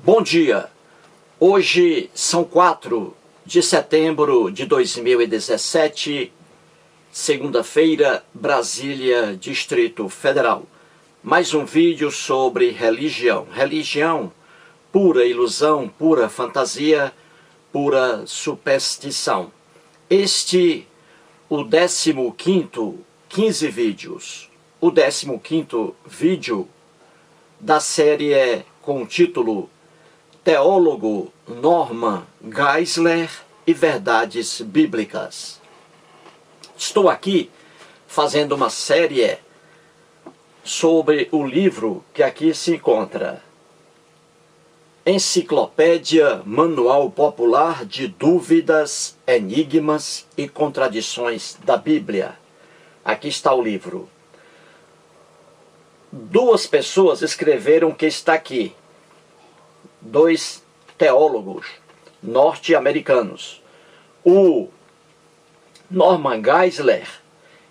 Bom dia, hoje são 4 de setembro de 2017, segunda-feira, Brasília, Distrito Federal. Mais um vídeo sobre religião. Religião, pura ilusão, pura fantasia, pura superstição. O 15º, 15 vídeos. O 15º vídeo da série com o título Teólogo Norman Geisler e Verdades Bíblicas. Estou aqui fazendo uma série sobre o livro que aqui se encontra. Enciclopédia Manual Popular de Dúvidas, Enigmas e Contradições da Bíblia. Aqui está o livro. Duas pessoas escreveram o que está aqui. Dois teólogos norte-americanos. O Norman Geisler,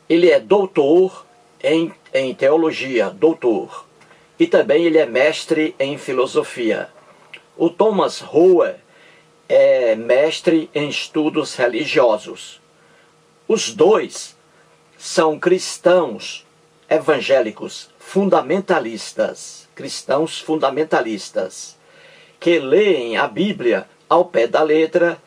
ele é doutor em teologia, doutor. E também ele é mestre em filosofia. O Thomas Rowe é mestre em estudos religiosos. Os dois são cristãos evangélicos fundamentalistas. Cristãos fundamentalistas que leem a Bíblia ao pé da letra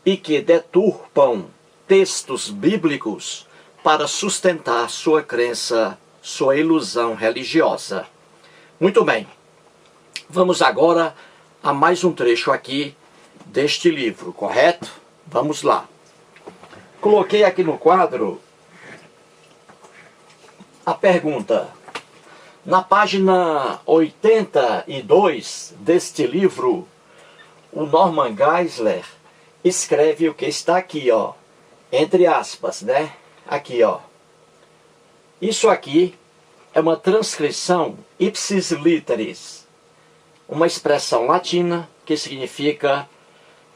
e que deturpam textos bíblicos para sustentar sua crença, sua ilusão religiosa. Muito bem, vamos agora a mais um trecho aqui deste livro, correto? Vamos lá. Coloquei aqui no quadro a pergunta. Na página 82 deste livro, o Norman Geisler escreve o que está aqui, ó, entre aspas, né? Aqui, ó. Isso aqui é uma transcrição ipsis literis, uma expressão latina que significa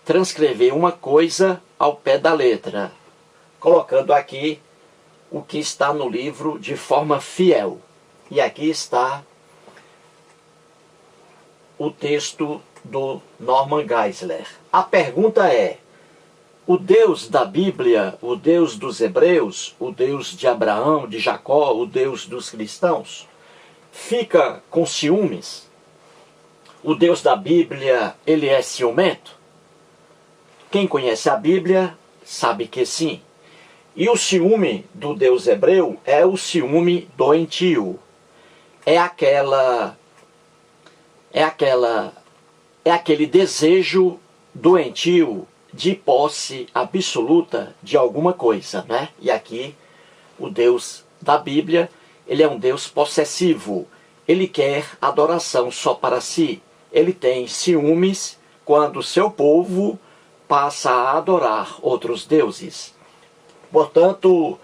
transcrever uma coisa ao pé da letra, colocando aqui o que está no livro de forma fiel. E aqui está o texto do Norman Geisler. A pergunta é: o Deus da Bíblia, o Deus dos hebreus, o Deus de Abraão, de Jacó, o Deus dos cristãos, fica com ciúmes? O Deus da Bíblia, ele é ciumento? Quem conhece a Bíblia sabe que sim. E o ciúme do Deus hebreu é o ciúme doentio. É aquele desejo doentio de posse absoluta de alguma coisa, né? E aqui o Deus da Bíblia, ele é um Deus possessivo. Ele quer adoração só para si. Ele tem ciúmes quando seu povo passa a adorar outros deuses. Portanto,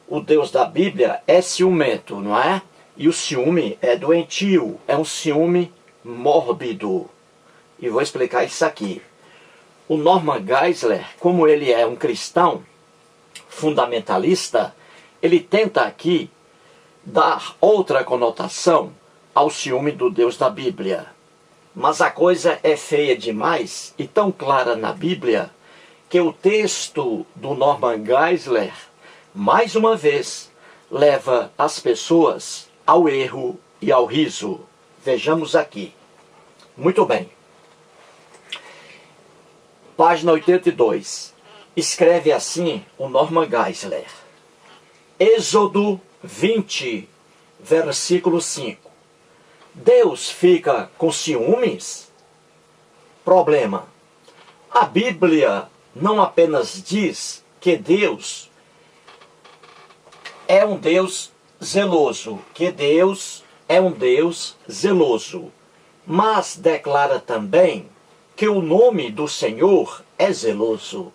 o Deus da Bíblia é ciumento, não é? E o ciúme é doentio, é um ciúme mórbido. E vou explicar isso aqui. O Norman Geisler, como ele é um cristão fundamentalista, ele tenta aqui dar outra conotação ao ciúme do Deus da Bíblia. Mas a coisa é feia demais e tão clara na Bíblia que o texto do Norman Geisler, mais uma vez, leva as pessoas ao erro e ao riso. Vejamos aqui. Muito bem. Página 82. Escreve assim o Norman Geisler. Êxodo 20, versículo 5. Deus fica com ciúmes? Problema. A Bíblia não apenas diz que Deus é um Deus zeloso, mas declara também que o nome do Senhor é zeloso.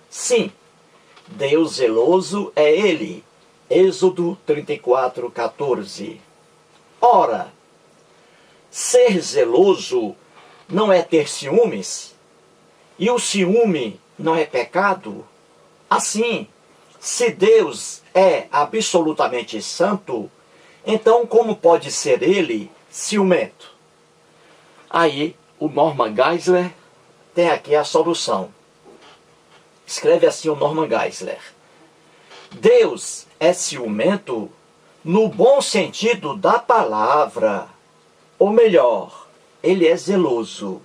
Sim, Deus zeloso é Ele. Êxodo 34, 14. Ora, ser zeloso não é ter ciúmes? E o ciúme não é pecado? Assim, se Deus é absolutamente santo, então como pode ser ele ciumento? Aí o Norman Geisler tem aqui a solução. Escreve assim o Norman Geisler: Deus é ciumento no bom sentido da palavra. Ou melhor, ele é zeloso,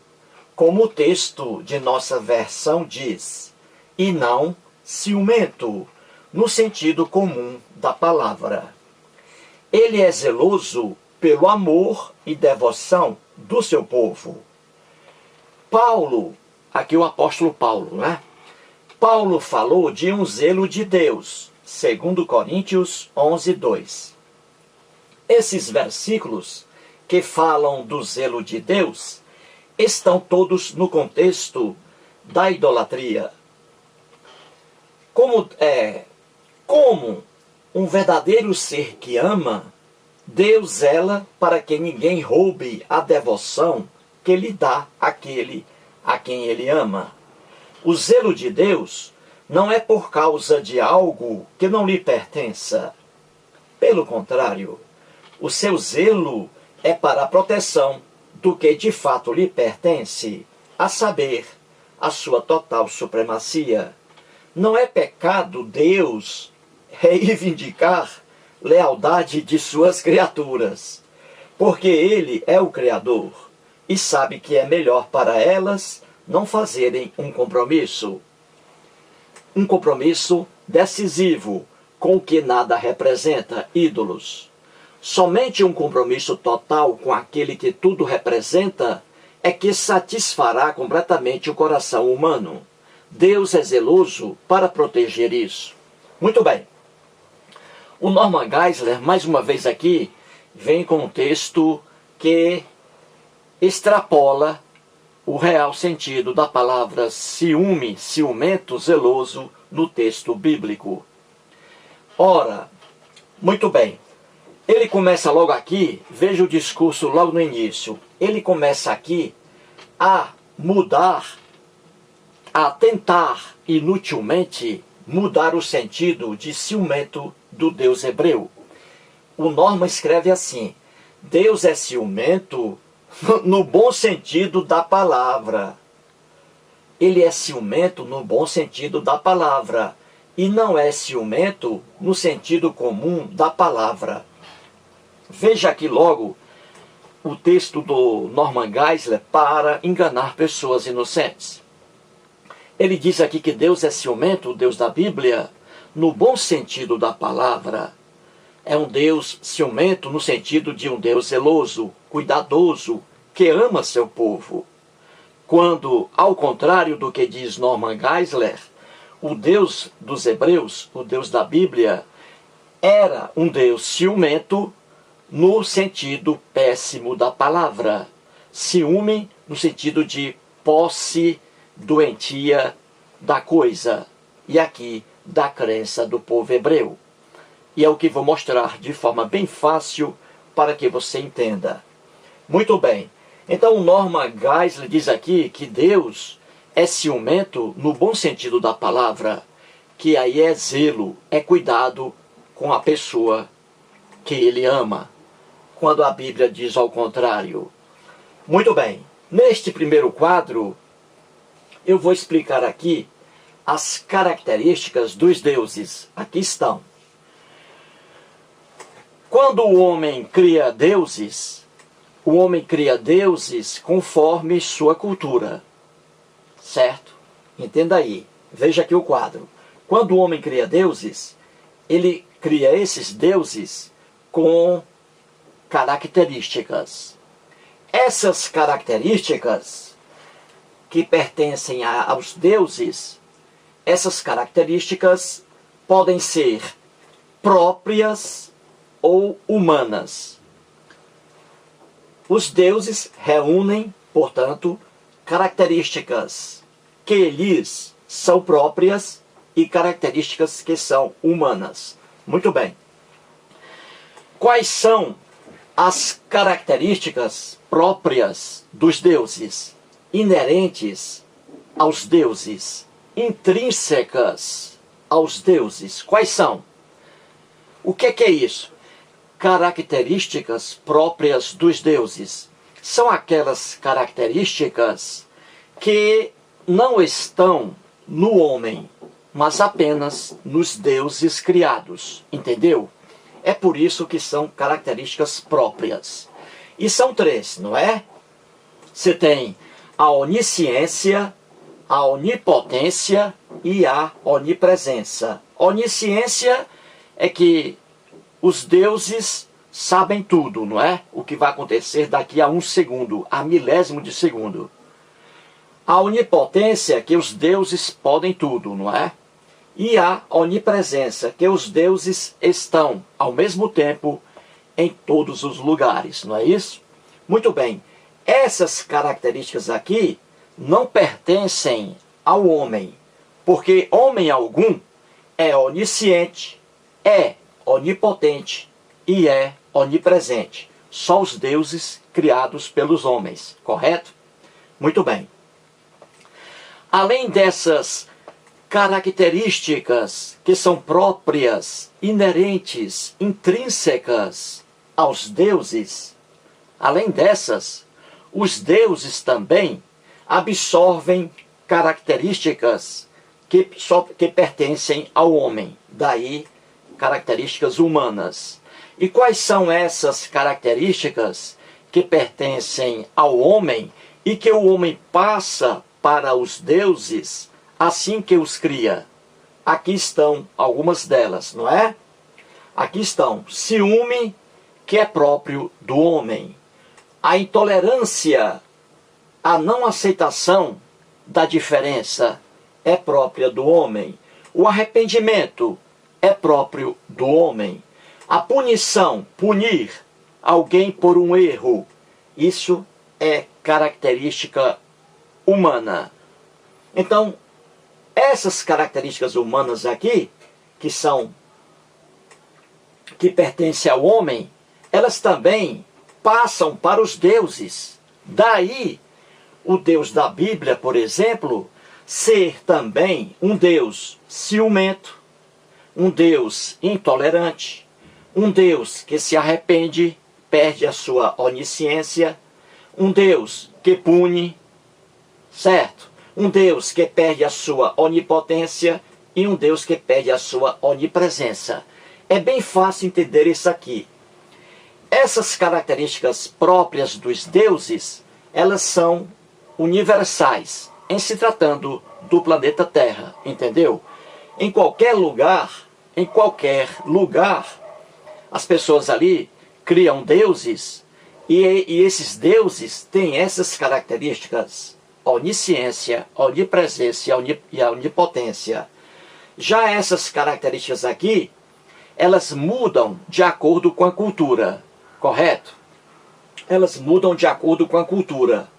como o texto de nossa versão diz, e não ciumento, no sentido comum da palavra. Ele é zeloso pelo amor e devoção do seu povo. Paulo, aqui o apóstolo Paulo, né? Paulo falou de um zelo de Deus, 2 Coríntios 11, 2. Esses versículos que falam do zelo de Deus estão todos no contexto da idolatria. Como um verdadeiro ser que ama, Deus zela para que ninguém roube a devoção que lhe dá aquele a quem ele ama. O zelo de Deus não é por causa de algo que não lhe pertença. Pelo contrário, o seu zelo é para a proteção do que de fato lhe pertence, a saber, a sua total supremacia. Não é pecado Deus reivindicar lealdade de suas criaturas, porque ele é o Criador e sabe que é melhor para elas não fazerem um compromisso decisivo com o que nada representa, ídolos. Somente um compromisso total com aquele que tudo representa é que satisfará completamente o coração humano. Deus é zeloso para proteger isso. Muito bem. O Norman Geisler, mais uma vez aqui, vem com um texto que extrapola o real sentido da palavra ciúme, ciumento, zeloso, no texto bíblico. Ora, muito bem, ele começa logo aqui, veja o discurso logo no início, ele começa aqui a mudar, a tentar inutilmente mudar o sentido de ciumento do Deus hebreu. O Norman escreve assim: Deus é ciumento no bom sentido da palavra. Ele é ciumento no bom sentido da palavra e não é ciumento no sentido comum da palavra. Veja aqui logo o texto do Norman Geisler para enganar pessoas inocentes. Ele diz aqui que Deus é ciumento, o Deus da Bíblia, no bom sentido da palavra. É um Deus ciumento no sentido de um Deus zeloso, cuidadoso, que ama seu povo. Quando, ao contrário do que diz Norman Geisler, o Deus dos Hebreus, o Deus da Bíblia, era um Deus ciumento no sentido péssimo da palavra. Ciúme no sentido de posse doentia da coisa. E aqui, da crença do povo hebreu. E é o que vou mostrar de forma bem fácil para que você entenda. Muito bem. Então o Norman Geisler diz aqui que Deus é ciumento no bom sentido da palavra, que aí é zelo, é cuidado com a pessoa que ele ama, quando a Bíblia diz ao contrário. Muito bem. Neste primeiro quadro, eu vou explicar aqui as características dos deuses. Aqui estão. Quando o homem cria deuses conforme sua cultura. Certo? Entenda aí. Veja aqui o quadro. Quando o homem cria deuses, ele cria esses deuses com características. Essas características que pertencem aos deuses, essas características podem ser próprias ou humanas. Os deuses reúnem, portanto, características que lhes são próprias e características que são humanas. Muito bem. Quais são as características próprias dos deuses, inerentes aos deuses, intrínsecas aos deuses? Quais são? O que é isso? Características próprias dos deuses são aquelas características que não estão no homem, mas apenas nos deuses criados, entendeu? É por isso que são características próprias. E são três, não é? Você tem a onisciência, a onipotência e a onipresença. Onisciência é que os deuses sabem tudo, não é? O que vai acontecer daqui a 1 segundo, a milésimo de segundo. A onipotência é que os deuses podem tudo, não é? E a onipresença, que os deuses estão ao mesmo tempo em todos os lugares, não é isso? Muito bem, essas características aqui não pertencem ao homem, porque homem algum é onisciente, é onipotente e é onipresente. Só os deuses criados pelos homens, correto? Muito bem. Além dessas características que são próprias, inerentes, intrínsecas aos deuses, além dessas, os deuses também absorvem características que pertencem ao homem, daí características humanas. E quais são essas características que pertencem ao homem e que o homem passa para os deuses assim que os cria? Aqui estão algumas delas, não é? Aqui estão: ciúme, que é próprio do homem; a intolerância, a não aceitação da diferença, é própria do homem; o arrependimento é próprio do homem; a punição, punir alguém por um erro, isso é característica humana. Então, essas características humanas aqui, que pertencem ao homem, elas também passam para os deuses. Daí, o Deus da Bíblia, por exemplo, ser também um Deus ciumento, um Deus intolerante, um Deus que se arrepende, perde a sua onisciência, um Deus que pune, certo? Um Deus que perde a sua onipotência e um Deus que perde a sua onipresença. É bem fácil entender isso aqui. Essas características próprias dos deuses, elas são universais, em se tratando do planeta Terra, entendeu? Em qualquer lugar, as pessoas ali criam deuses e esses deuses têm essas características: onisciência, onipresença e a onipotência. Já essas características aqui, elas mudam de acordo com a cultura, correto? Elas mudam de acordo com a cultura,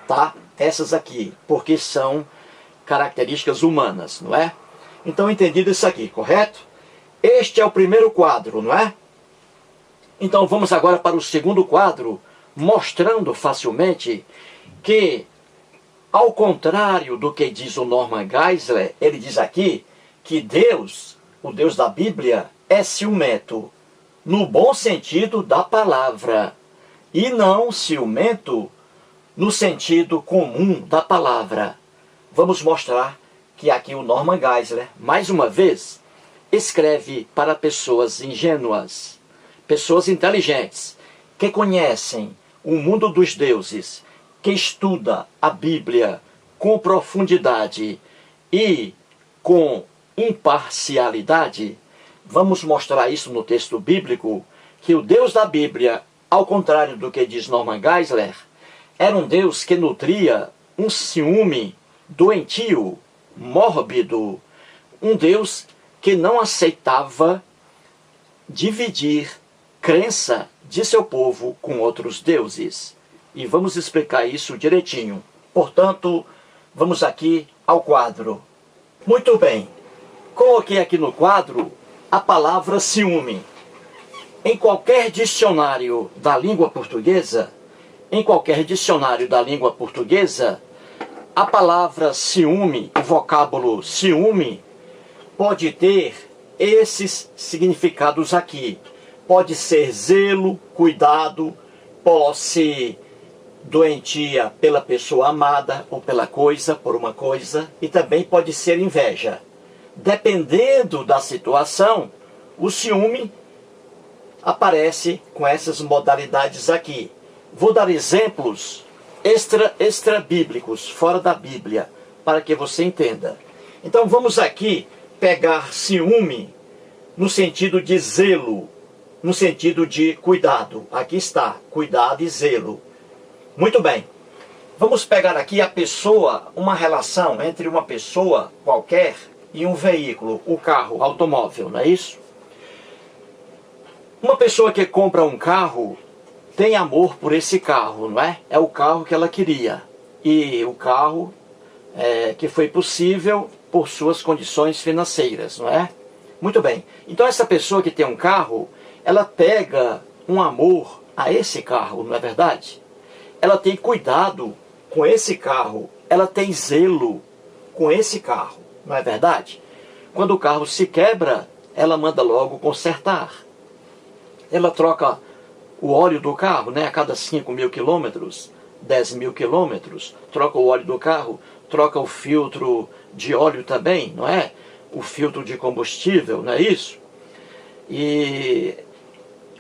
tá? Essas aqui, porque são características humanas, não é? Então, entendido isso aqui, correto? Este é o primeiro quadro, não é? Então, vamos agora para o segundo quadro, mostrando facilmente que, ao contrário do que diz o Norman Geisler, ele diz aqui que Deus, o Deus da Bíblia, é ciumento, no bom sentido da palavra, e não ciumento no sentido comum da palavra. Vamos mostrar que aqui o Norman Geisler, mais uma vez, escreve para pessoas ingênuas, pessoas inteligentes, que conhecem o mundo dos deuses, que estuda a Bíblia com profundidade e com imparcialidade. Vamos mostrar isso no texto bíblico, que o Deus da Bíblia, ao contrário do que diz Norman Geisler, era um Deus que nutria um ciúme doentio, mórbido, um Deus que não aceitava dividir crença de seu povo com outros deuses. E vamos explicar isso direitinho. Portanto, vamos aqui ao quadro. Muito bem, coloquei aqui no quadro a palavra ciúme. Em qualquer dicionário da língua portuguesa, a palavra ciúme, o vocábulo ciúme, pode ter esses significados aqui. Pode ser zelo, cuidado, posse doentia pela pessoa amada ou pela coisa, por uma coisa, e também pode ser inveja. Dependendo da situação, o ciúme aparece com essas modalidades aqui. Vou dar exemplos extra-bíblicos, fora da Bíblia, para que você entenda. Então vamos aqui pegar ciúme no sentido de zelo, no sentido de cuidado. Aqui está, cuidado e zelo. Muito bem. Vamos pegar aqui a pessoa, uma relação entre uma pessoa qualquer e um veículo, o carro, o automóvel, não é isso? Uma pessoa que compra um carro tem amor por esse carro, não é? É o carro que ela queria. E o carro que foi possível por suas condições financeiras, não é? Muito bem. Então essa pessoa que tem um carro, ela pega um amor a esse carro, não é verdade? Ela tem cuidado com esse carro, ela tem zelo com esse carro, não é verdade? Quando o carro se quebra, ela manda logo consertar. Ela troca o óleo do carro, né, a cada 5.000 quilômetros, 10.000 quilômetros, troca o óleo do carro, troca o filtro de óleo também, não é? O filtro de combustível, não é isso? E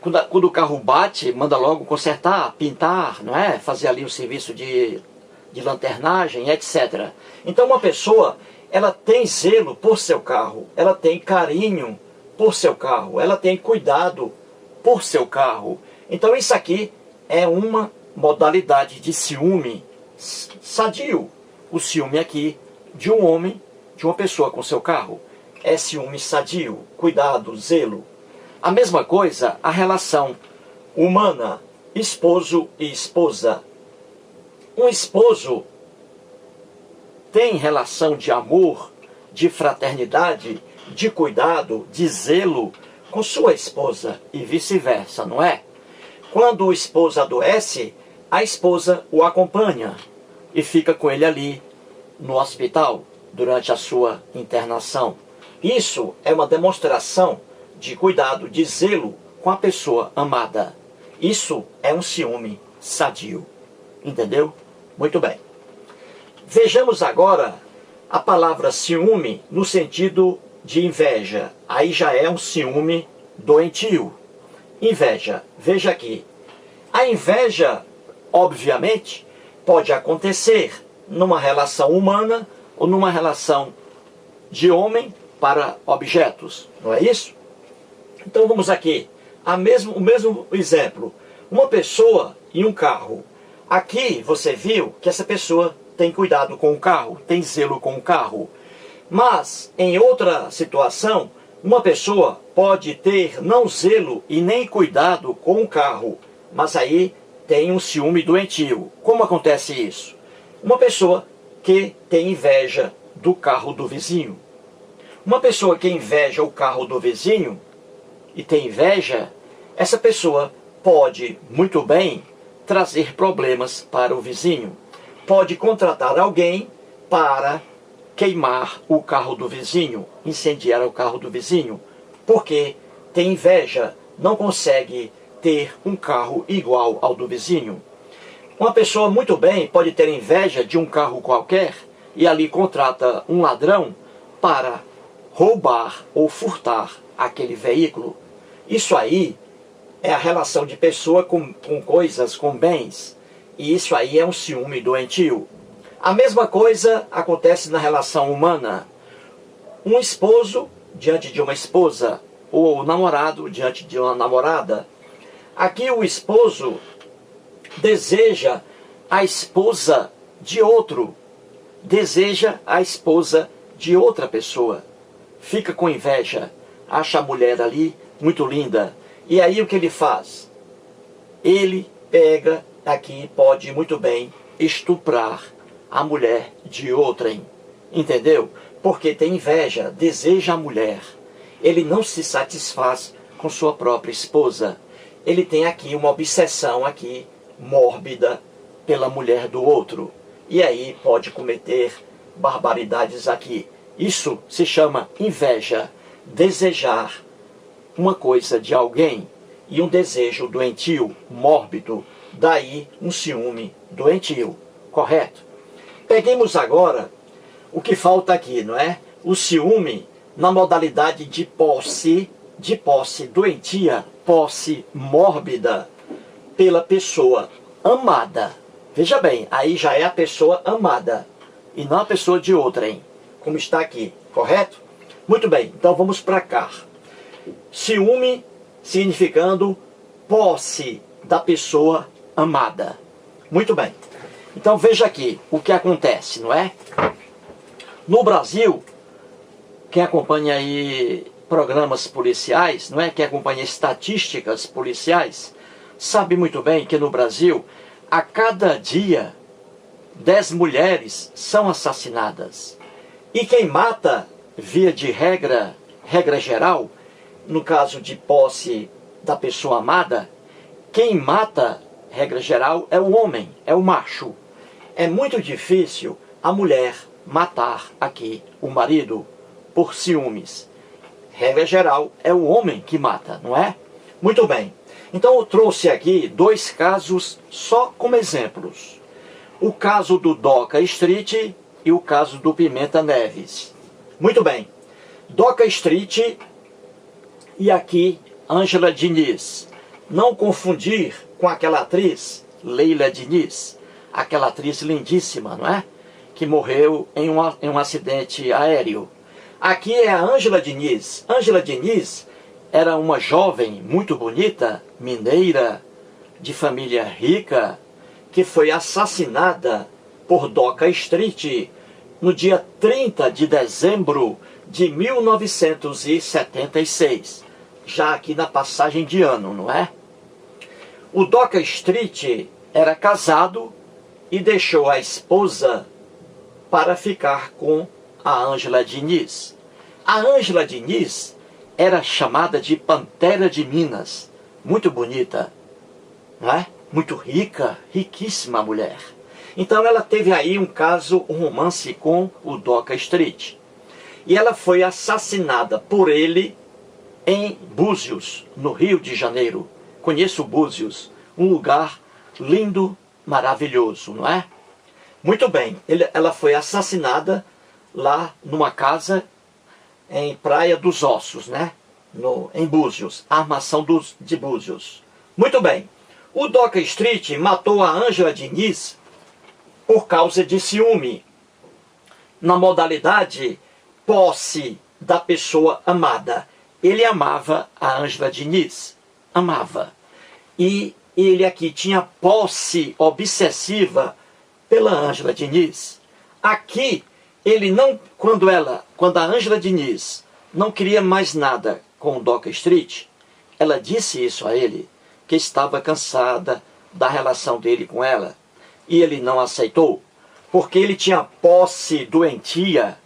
quando o carro bate, manda logo consertar, pintar, não é? Fazer ali o serviço de lanternagem, etc. Então uma pessoa, ela tem zelo por seu carro, ela tem carinho por seu carro, ela tem cuidado por seu carro. Então isso aqui é uma modalidade de ciúme sadio. O ciúme aqui de um homem, de uma pessoa com seu carro, é ciúme sadio, cuidado, zelo. A mesma coisa, a relação humana, esposo e esposa. Um esposo tem relação de amor, de fraternidade, de cuidado, de zelo com sua esposa e vice-versa, não é? Quando o esposo adoece, a esposa o acompanha e fica com ele ali no hospital durante a sua internação. Isso é uma demonstração de cuidado, de zelo com a pessoa amada. Isso é um ciúme sadio. Entendeu? Muito bem. Vejamos agora a palavra ciúme no sentido de inveja. Aí já é um ciúme doentio. Inveja. Veja aqui. A inveja, obviamente, pode acontecer numa relação humana ou numa relação de homem para objetos. Não é isso? Então vamos aqui. O mesmo exemplo. Uma pessoa e um carro. Aqui você viu que essa pessoa tem cuidado com o carro, tem zelo com o carro. Mas, em outra situação, uma pessoa pode ter não zelo e nem cuidado com o carro, mas aí tem um ciúme doentio. Como acontece isso? Uma pessoa que tem inveja do carro do vizinho. Uma pessoa que inveja o carro do vizinho e tem inveja, essa pessoa pode muito bem trazer problemas para o vizinho. Pode contratar alguém para queimar o carro do vizinho, incendiar o carro do vizinho, porque tem inveja, não consegue ter um carro igual ao do vizinho. Uma pessoa muito bem pode ter inveja de um carro qualquer e ali contrata um ladrão para roubar ou furtar aquele veículo. Isso aí é a relação de pessoa com coisas, com bens. E isso aí é um ciúme doentio. A mesma coisa acontece na relação humana. Um esposo diante de uma esposa, ou o namorado diante de uma namorada. Aqui o esposo deseja a esposa de outro. Deseja a esposa de outra pessoa. Fica com inveja. Acha a mulher ali muito linda. E aí o que ele faz? Ele pega aqui, pode muito bem estuprar a mulher de outrem. Entendeu? Porque tem inveja, deseja a mulher. Ele não se satisfaz com sua própria esposa. Ele tem aqui uma obsessão aqui, mórbida, pela mulher do outro. E aí pode cometer barbaridades aqui. Isso se chama inveja. Desejar uma coisa de alguém e um desejo doentio, mórbido. Daí um ciúme doentio, correto? Peguemos agora o que falta aqui, não é? O ciúme na modalidade de posse doentia, posse mórbida pela pessoa amada. Veja bem, aí já é a pessoa amada e não a pessoa de outrem, como está aqui, correto? Muito bem, então vamos para cá. Ciúme significando posse da pessoa amada. Muito bem. Então veja aqui o que acontece, não é? No Brasil, quem acompanha aí programas policiais, não é? Quem acompanha estatísticas policiais, sabe muito bem que no Brasil, a cada dia, 10 mulheres são assassinadas. E quem mata, via de regra geral, no caso de posse da pessoa amada, quem mata, regra geral, é o homem, é o macho. É muito difícil a mulher matar aqui o marido por ciúmes. Regra geral, é o homem que mata, não é? Muito bem. Então eu trouxe aqui 2 casos só como exemplos. O caso do Doca Street e o caso do Pimenta Neves. Muito bem. Doca Street e aqui Ângela Diniz. Não confundir com aquela atriz, Leila Diniz, aquela atriz lindíssima, não é? Que morreu em um acidente aéreo. Aqui é a Ângela Diniz. Ângela Diniz era uma jovem muito bonita, mineira, de família rica, que foi assassinada por Doca Street no dia 30 de dezembro de 1976. Já aqui na passagem de ano, não é? O Doca Street era casado e deixou a esposa para ficar com a Ângela Diniz. A Ângela Diniz era chamada de Pantera de Minas. Muito bonita, não é? Muito rica, riquíssima mulher. Então ela teve aí um caso, um romance com o Doca Street. E ela foi assassinada por ele em Búzios, no Rio de Janeiro. Conheço Búzios, um lugar lindo, maravilhoso, não é? Muito bem, ela foi assassinada lá numa casa em Praia dos Ossos, né? Em Búzios, a armação de Búzios. Muito bem, o Doca Street matou a Ângela Diniz por causa de ciúme, na modalidade posse da pessoa amada. Ele amava a Ângela Diniz, amava. E ele aqui tinha posse obsessiva pela Ângela Diniz. Aqui, ele não, quando a Ângela Diniz não queria mais nada com o Doca Street, ela disse isso a ele, que estava cansada da relação dele com ela. E ele não aceitou, porque ele tinha posse doentia,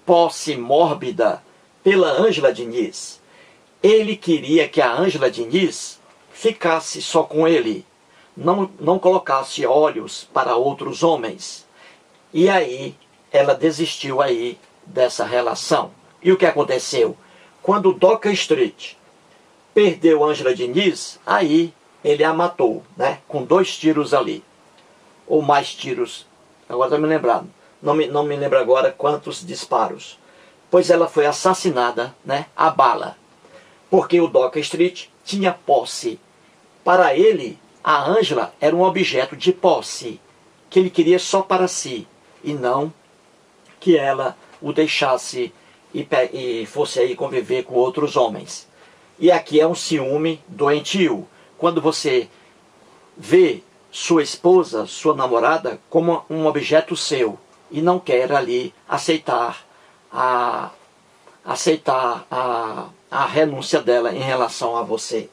posse mórbida pela Ângela Diniz. Ele queria que a Ângela Diniz ficasse só com ele, não colocasse olhos para outros homens. E aí, ela desistiu aí dessa relação. E o que aconteceu? Quando o Doca Street perdeu a Ângela Diniz, aí ele a matou, né? Com 2 tiros ali. Ou mais tiros. Agora estou me lembrando. Não me lembro agora quantos disparos. Pois ela foi assassinada, né? A bala. Porque o Doca Street tinha posse. Para ele, a Ângela era um objeto de posse, que ele queria só para si, e não que ela o deixasse e fosse aí conviver com outros homens. E aqui é um ciúme doentio. Quando você vê sua esposa, sua namorada, como um objeto seu, e não quer ali aceitar a renúncia dela em relação a você.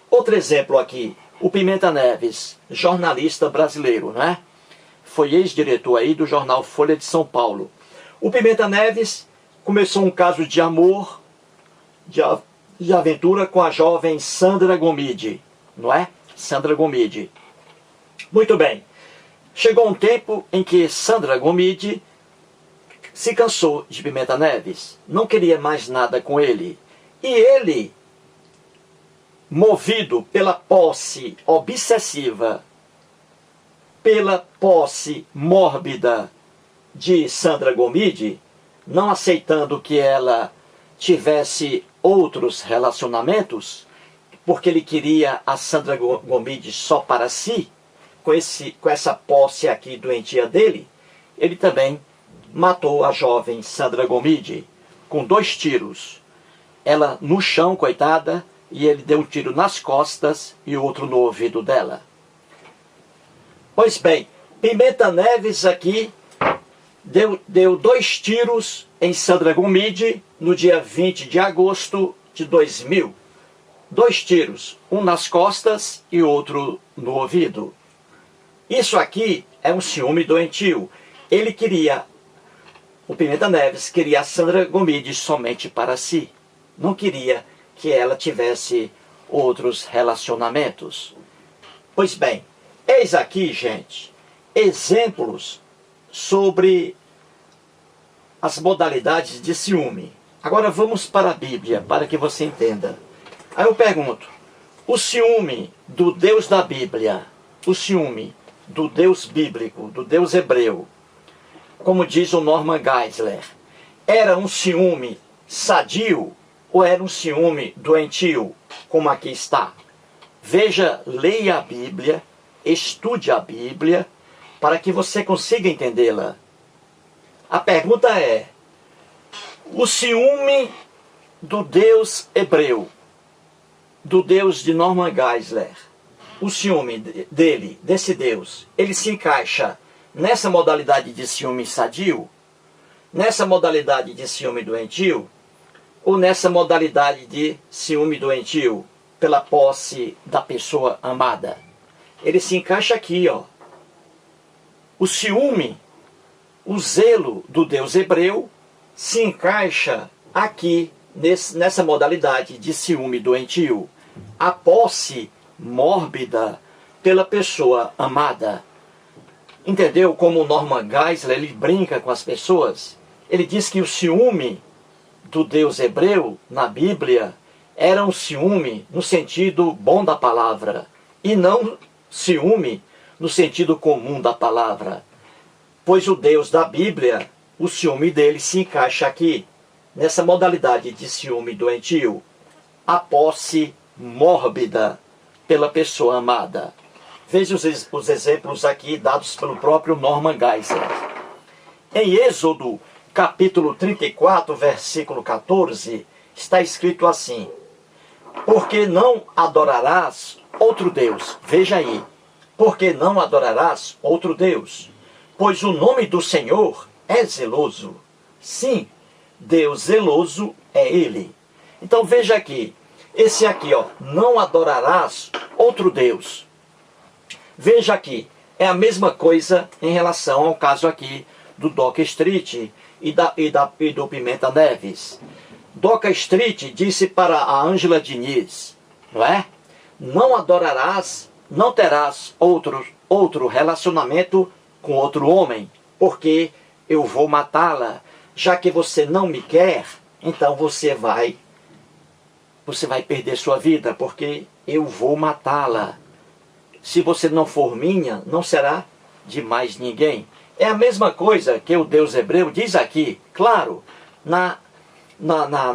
Outro exemplo aqui, o Pimenta Neves, jornalista brasileiro, né? Foi ex-diretor aí do jornal Folha de São Paulo. O Pimenta Neves começou um caso de amor, de aventura com a jovem Sandra Gomide, não é? Sandra Gomide. Muito bem. Chegou um tempo em que Sandra Gomide se cansou de Pimenta Neves, não queria mais nada com ele. E ele, movido pela posse obsessiva pela posse mórbida de Sandra Gomide, não aceitando que ela tivesse outros relacionamentos, porque ele queria a Sandra Gomide só para si, com essa posse aqui doentia dele, ele também matou a jovem Sandra Gomide com 2 tiros. Ela no chão, coitada, e ele deu um tiro nas costas e outro no ouvido dela. Pois bem, Pimenta Neves aqui deu 2 tiros em Sandra Gomide no dia 20 de agosto de 2000. 2 tiros, um nas costas e outro no ouvido. Isso aqui é um ciúme doentio. Ele queria, o Pimenta Neves queria a Sandra Gomide somente para si. Não queria que ela tivesse outros relacionamentos. Pois bem, eis aqui, gente, exemplos sobre as modalidades de ciúme. Agora vamos para a Bíblia, para que você entenda. Aí eu pergunto, o ciúme do Deus da Bíblia, o ciúme do Deus bíblico, do Deus hebreu, como diz o Norman Geisler, era um ciúme sadio ou era um ciúme doentio, como aqui está? Veja, leia a Bíblia, estude a Bíblia, para que você consiga entendê-la. A pergunta é, o ciúme do Deus hebreu, do Deus de Norman Geisler, o ciúme dele, desse Deus, ele se encaixa nessa modalidade de ciúme sadio, nessa modalidade de ciúme doentio, ou nessa modalidade de ciúme doentio pela posse da pessoa amada? Ele se encaixa aqui, ó. O ciúme, o zelo do Deus hebreu se encaixa aqui nessa modalidade de ciúme doentio. A posse mórbida pela pessoa amada. Entendeu como o Norman Geisler ele brinca com as pessoas? Ele diz que o ciúme do Deus hebreu na Bíblia era um ciúme no sentido bom da palavra e não ciúme no sentido comum da palavra. Pois o Deus da Bíblia, o ciúme dele se encaixa aqui, nessa modalidade de ciúme doentio, a posse mórbida pela pessoa amada. Veja os exemplos aqui dados pelo próprio Norman Geisler. Em Êxodo, capítulo 34, versículo 14, está escrito assim: porque não adorarás outro Deus. Veja aí. Porque não adorarás outro Deus, pois o nome do Senhor é zeloso. Sim, Deus zeloso é Ele. Então veja aqui. Esse aqui, ó, não adorarás outro Deus. Veja aqui. É a mesma coisa em relação ao caso aqui do Doca Street e do Pimenta Neves. Doca Street disse para a Ângela Diniz, não é? Não adorarás, não terás outro relacionamento com outro homem, porque eu vou matá-la. Já que você não me quer, então você vai perder sua vida, porque eu vou matá-la. Se você não for minha, não será de mais ninguém. É a mesma coisa que o Deus hebreu diz aqui, claro,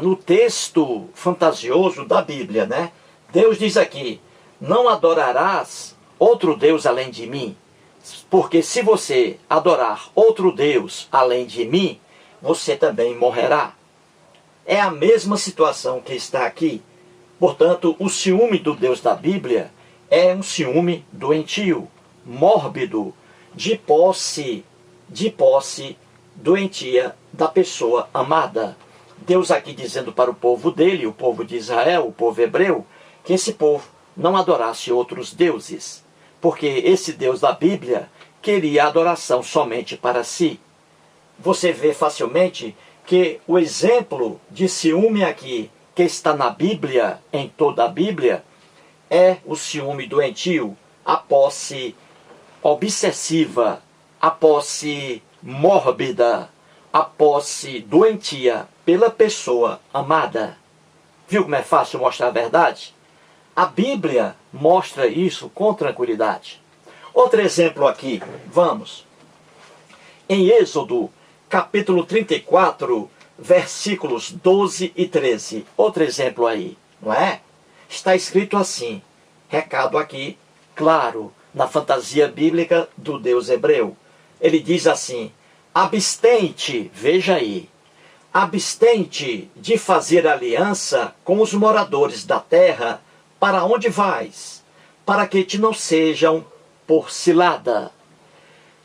no texto fantasioso da Bíblia, né? Deus diz aqui, não adorarás outro Deus além de mim, porque se você adorar outro Deus além de mim, você também morrerá. É a mesma situação que está aqui. Portanto, o ciúme do Deus da Bíblia é um ciúme doentio, mórbido, de posse doentia da pessoa amada. Deus aqui dizendo para o povo dele, o povo de Israel, o povo hebreu, que esse povo não adorasse outros deuses, porque esse Deus da Bíblia queria adoração somente para si. Você vê facilmente que o exemplo de ciúme aqui, que está na Bíblia, em toda a Bíblia, é o ciúme doentio, a posse obsessiva, a posse mórbida, a posse doentia pela pessoa amada. Viu como é fácil mostrar a verdade? A Bíblia mostra isso com tranquilidade. Outro exemplo aqui, vamos. Em Êxodo, capítulo 34, versículos 12 e 13. Outro exemplo aí, não é? Está escrito assim, recado aqui, claro, na fantasia bíblica do Deus hebreu. Ele diz assim, abstente, veja aí, abstente de fazer aliança com os moradores da terra, para onde vais, para que te não sejam por cilada.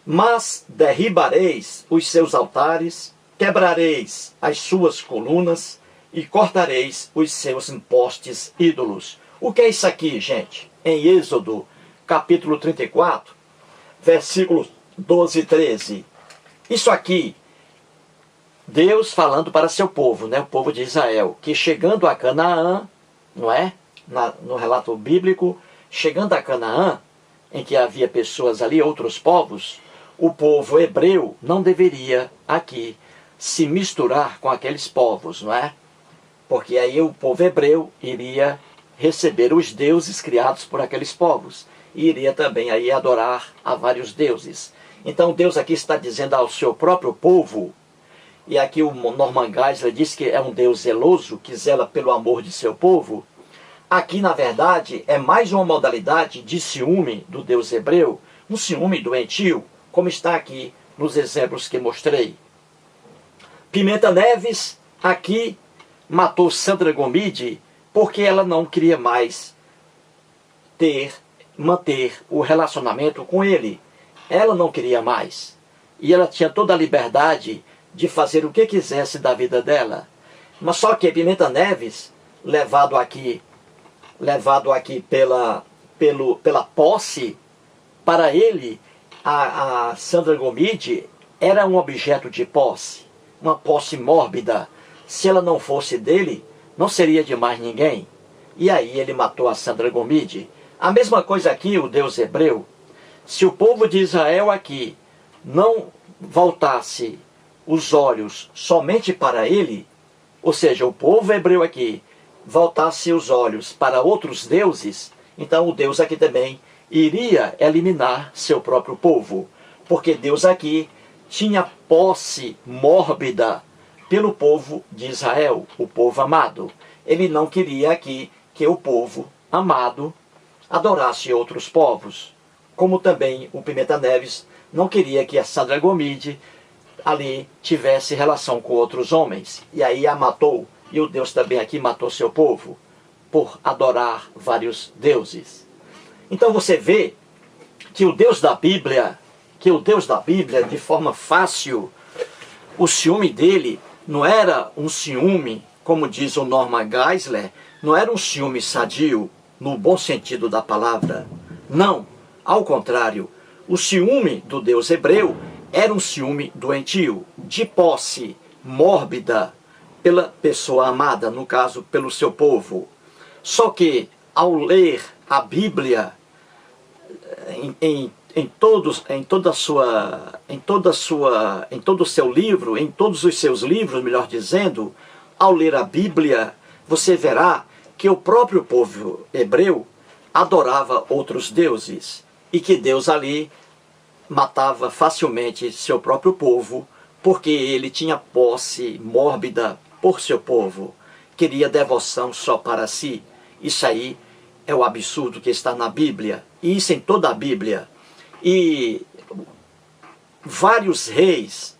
Mas derribareis os seus altares, quebrareis as suas colunas e cortareis os seus postes ídolos. O que é isso aqui, gente? Em Êxodo, capítulo 34, versículos 12 e 13. Isso aqui, Deus falando para seu povo, né? O povo de Israel, que chegando a Canaã, não é? No relato bíblico, chegando a Canaã, em que havia pessoas ali, outros povos, o povo hebreu não deveria aqui se misturar com aqueles povos, não é? Porque aí o povo hebreu iria receber os deuses criados por aqueles povos. E iria também aí adorar a vários deuses. Então Deus aqui está dizendo ao seu próprio povo, e aqui o Norman Geisler diz que é um Deus zeloso, que zela pelo amor de seu povo. Aqui, na verdade, é mais uma modalidade de ciúme do Deus hebreu, um ciúme doentio, como está aqui nos exemplos que mostrei. Pimenta Neves, aqui, matou Sandra Gomide porque ela não queria mais manter o relacionamento com ele. Ela não queria mais. E ela tinha toda a liberdade de fazer o que quisesse da vida dela. Mas só que Pimenta Neves, levado aqui pela posse, para ele, a Sandra Gomide era um objeto de posse, uma posse mórbida. Se ela não fosse dele, não seria de mais ninguém. E aí ele matou a Sandra Gomide. A mesma coisa aqui, o Deus hebreu. Se o povo de Israel aqui não voltasse os olhos somente para ele, ou seja, o povo hebreu aqui voltasse os olhos para outros deuses, então o Deus aqui também iria eliminar seu próprio povo, porque Deus aqui tinha posse mórbida pelo povo de Israel, o povo amado. Ele não queria aqui que o povo amado adorasse outros povos, como também o Pimenta Neves não queria que a Sandra Gomide ali tivesse relação com outros homens, e aí a matou. E o Deus também aqui matou seu povo por adorar vários deuses. Então você vê que o Deus da Bíblia, de forma fácil, o ciúme dele não era um ciúme, como diz o Norman Geisler, não era um ciúme sadio, no bom sentido da palavra. Não, ao contrário, o ciúme do Deus hebreu era um ciúme doentio, de posse mórbida, pela pessoa amada, no caso, pelo seu povo. Só que, ao ler a Bíblia, em todo o seu livro, em todos os seus livros, melhor dizendo, ao ler a Bíblia, você verá que o próprio povo hebreu adorava outros deuses, e que Deus ali matava facilmente seu próprio povo, porque ele tinha posse mórbida por seu povo, queria devoção só para si. Isso aí é o absurdo que está na Bíblia, e isso em toda a Bíblia. E vários reis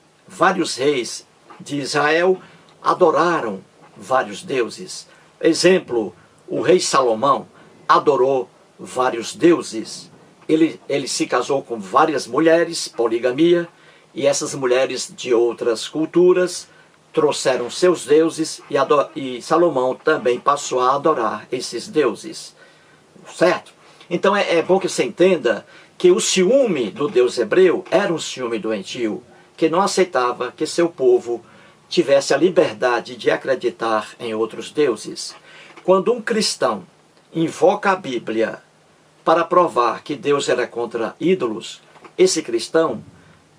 de Israel adoraram vários deuses. Exemplo, o rei Salomão adorou vários deuses. Ele se casou com várias mulheres, poligamia, e essas mulheres de outras culturas trouxeram seus deuses, e Salomão também passou a adorar esses deuses. Certo? Então é bom que você entenda que o ciúme do Deus hebreu era um ciúme doentio, que não aceitava que seu povo tivesse a liberdade de acreditar em outros deuses. Quando um cristão invoca a Bíblia para provar que Deus era contra ídolos, esse cristão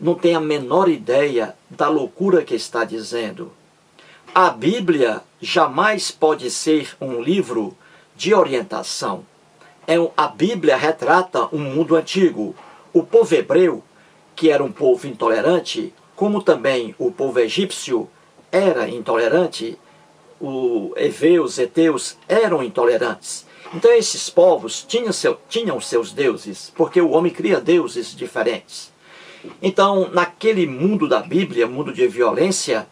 não tem a menor ideia da loucura que está dizendo. A Bíblia jamais pode ser um livro de orientação. A Bíblia retrata um mundo antigo, o povo hebreu, que era um povo intolerante, como também o povo egípcio era intolerante, os heveus, heteus eram intolerantes. Então esses povos tinham seus deuses, porque o homem cria deuses diferentes. Então, naquele mundo da Bíblia, mundo de violência,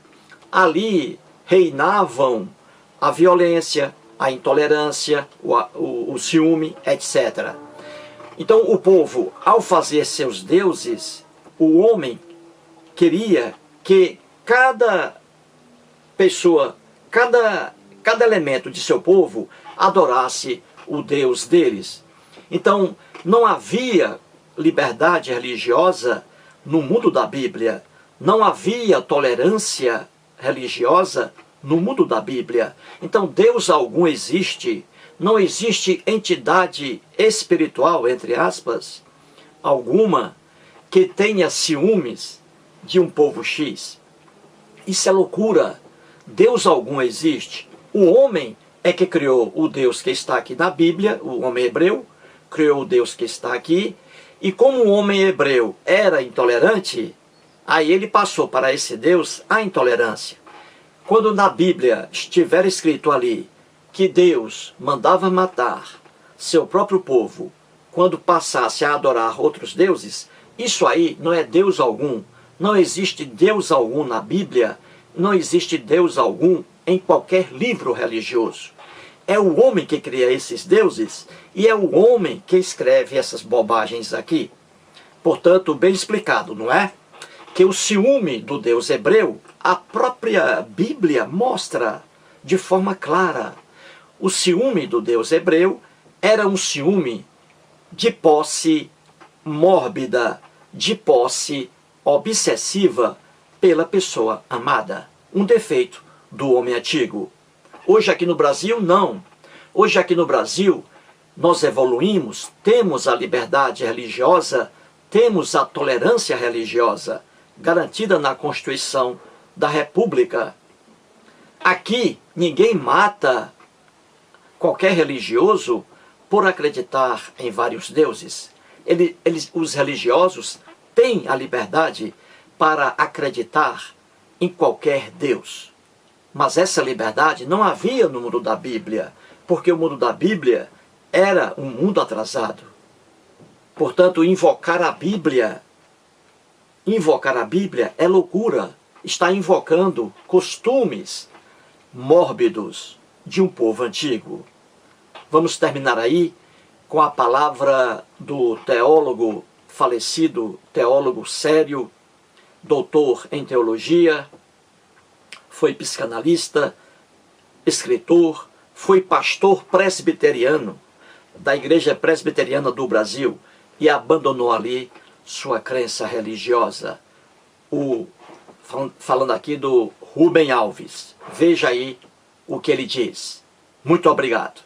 ali reinavam a violência, a intolerância, o ciúme, etc. Então o povo, ao fazer seus deuses, o homem queria que cada pessoa, cada elemento de seu povo adorasse o Deus deles. Então não havia liberdade religiosa no mundo da Bíblia, não havia tolerância religiosa no mundo da Bíblia. Então Deus algum existe, não existe entidade espiritual, entre aspas, alguma que tenha ciúmes de um povo X. Isso é loucura. Deus algum existe. O homem é que criou o Deus que está aqui na Bíblia, o homem hebreu, criou o Deus que está aqui, e como o homem hebreu era intolerante, aí ele passou para esse Deus a intolerância. Quando na Bíblia estiver escrito ali que Deus mandava matar seu próprio povo quando passasse a adorar outros deuses, isso aí não é Deus algum. Não existe Deus algum na Bíblia, não existe Deus algum em qualquer livro religioso. É o homem que cria esses deuses e é o homem que escreve essas bobagens aqui. Portanto, bem explicado, não é? Que o ciúme do Deus hebreu, a própria Bíblia mostra de forma clara. O ciúme do Deus hebreu era um ciúme de posse mórbida, de posse obsessiva pela pessoa amada. Um defeito do homem antigo. Hoje aqui no Brasil, não. Hoje aqui no Brasil, nós evoluímos, temos a liberdade religiosa, temos a tolerância religiosa, garantida na Constituição da República. Aqui, ninguém mata qualquer religioso por acreditar em vários deuses. Os religiosos têm a liberdade para acreditar em qualquer Deus. Mas essa liberdade não havia no mundo da Bíblia, porque o mundo da Bíblia era um mundo atrasado. Portanto, invocar a Bíblia é loucura. Está invocando costumes mórbidos de um povo antigo. Vamos terminar aí com a palavra do teólogo falecido, teólogo sério, doutor em teologia, foi psicanalista, escritor, foi pastor presbiteriano da Igreja Presbiteriana do Brasil e abandonou ali sua crença religiosa. Falando aqui do Rubem Alves. Veja aí o que ele diz. Muito obrigado.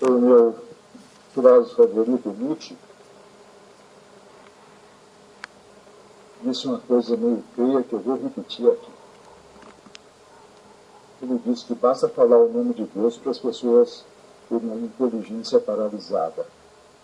O meu filósofo favorito, Nietzsche, disse uma coisa meio feia que eu vou repetir aqui. Ele disse que basta falar o nome de Deus para as pessoas terem uma inteligência paralisada.